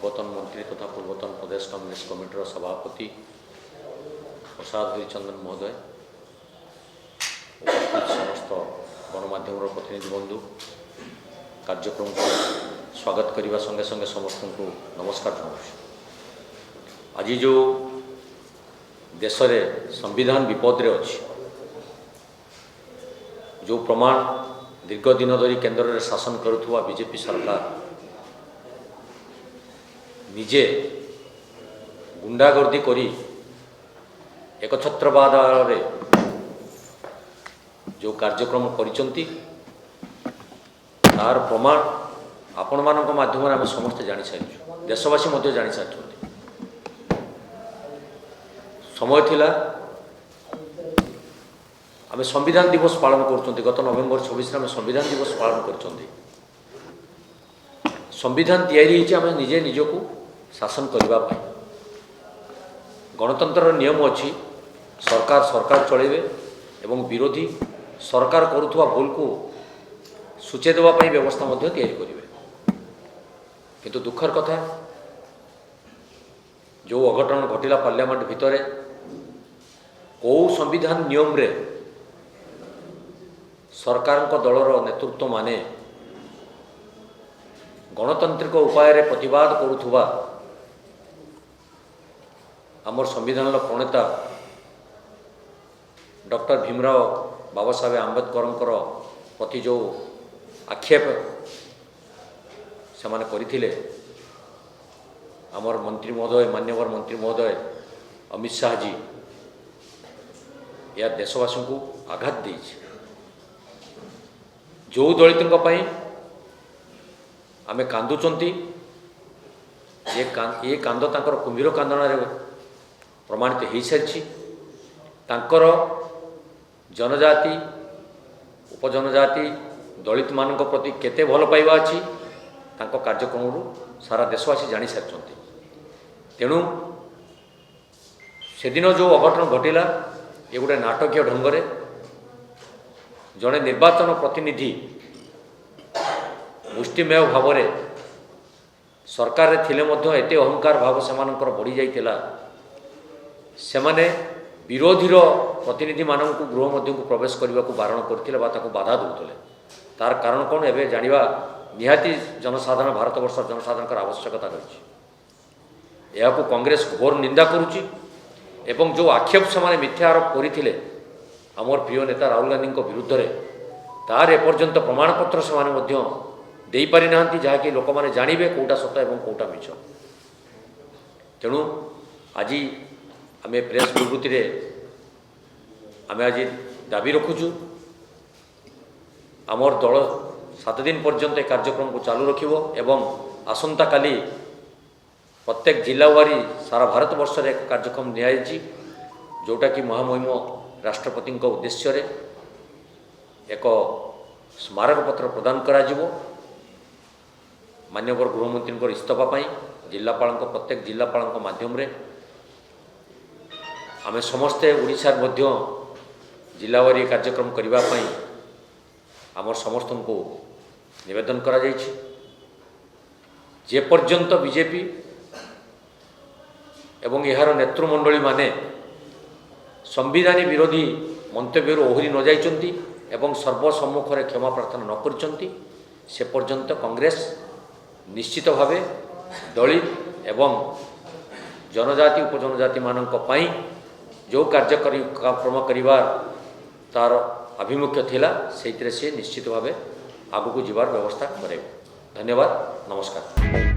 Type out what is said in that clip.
पूर्वतन मंत्री तथा पूर्वतन प्रदेश कांग्रेस कमिटर सभापति प्रसाद हरिचंदन महोदय, समस्त गणमाध्यम प्रतिनिधि बंधु, कार्यक्रम को स्वागत करने संगे संगे समस्त को नमस्कार जनाऊँ। आज जो देश में संविधान विपद रे अछि, जो प्रमाण दीर्घ दिन धरी केन्द्र में शासन करुवा बीजेपी सरकार निजे गुंडागर्दी करी एकछत्रवाद रे जो कार्यक्रम करिसंती तार प्रमाण आपण मानक माध्यम आम समस्ते जानी सारिछु, देशवासी मध्य जानी सारिछन्ति। समय थिला आम संविधान दिवस पालन करछन्ति, गत नवेम्बर 26 आम संविधान दिवस पालन करछन्ति। संविधान तैयारी होइछि आम निजे निजको शासन करबा पाई। गणतंत्र नियम अछि, सरकार सरकार चलेबे एवं विरोधी सरकार करुवा भूल को सूचे देवा पाई व्यवस्था मध्य तैयारी करिवे। किंतु दुखर कथा जो अघटन घटिला पार्लियामेंट भितरे को संविधान नियम रे सरकार को दलर नेतृत्व माने गणतांत्रिक उपाय रे प्रतिवाद करुवा आमर संविधान प्रणेता डॉक्टर भीमराव बाबा साहेब आंबेडकर प्रति जो आक्षेप से माने करथिले, आमर मंत्री महोदय मान्यवर मंत्री महोदय अमित शाह जी या देशवासी को आघात देछि। जो दलितों आमे कांदुचंती ये कांद तांकर कुंभीर कांदन प्रमाणित हो सारी। तांकर जनजाति उपजनजाति दलित मान प्रति केते भल पाइबा अच्छी तांको कार्यक्रम सारा देशवासी जानी सारी। तेणु से दिन जो अघटन घटिला ये गोटे नाटकीय ढंगरे जड़े निर्वाचन प्रतिनिधि मुष्टिमेय भाव में सरकार थिले मध्य एते अहंकार भाव से बढ़ी जाइतिला। सेमाने विरोधीर प्रतिनिधि मानक गृह मध्य को प्रवेश करने को बारण करथिले बा ताको बाधा देउतले। तार कारण कौन एबे जानिबा निहाती जनसाधारण भारत वर्ष जनसाधारण आवश्यकता रही। यह कांग्रेस घोर निंदा करुच्ची एवं जो आक्षेप से मिथ्या आरोप करते आमर प्रिय नेता राहुल गांधी विरुद्ध रे तार एपर्यंत प्रमाणपत्र से दे पारि नांती जहाँकि लोक मैंने जानवे कौटा सत और कौटा मिछ। तेणु आज आम प्रेस विवृत्ति आम आज दाबी रखुचु आमर दल 7 दिन पर्यंत कार्यक्रम को चालू रखिबो एवं आसंता काली प्रत्येक जिलावारी सारा भारत वर्ष रे एक कार्यक्रम नियायछि जोटा कि महामहिम राष्ट्रपति उद्देश्य रे एक स्मारक पत्र प्रदान करा जिवो। मान्यवर गृहमंत्री इस्तफा पाई जिलापाल प्रत्येक जिलापाल माध्यम रे आम समस्ते ओडिशा मध्य जिलावारी कार्यक्रम करने आमर समस्त को निवेदन करा जाइछि। जे पर्यंत बीजेपी एवं यार नेतृमंडली माने संविधान विरोधी मंतव्य ओहरी न जाइछन्ति एवं सर्वसम्मुख में क्षमा प्रार्थना न करिछन्ति से पर्यंत कांग्रेस निश्चित भावे दलित एवं जनजाति उपजनजाति मानक पई जो कार्यक्रम करिवार तार आभिमुख्य थिला से निश्चित भावे आगु को जीवार व्यवस्था करे। धन्यवाद, नमस्कार।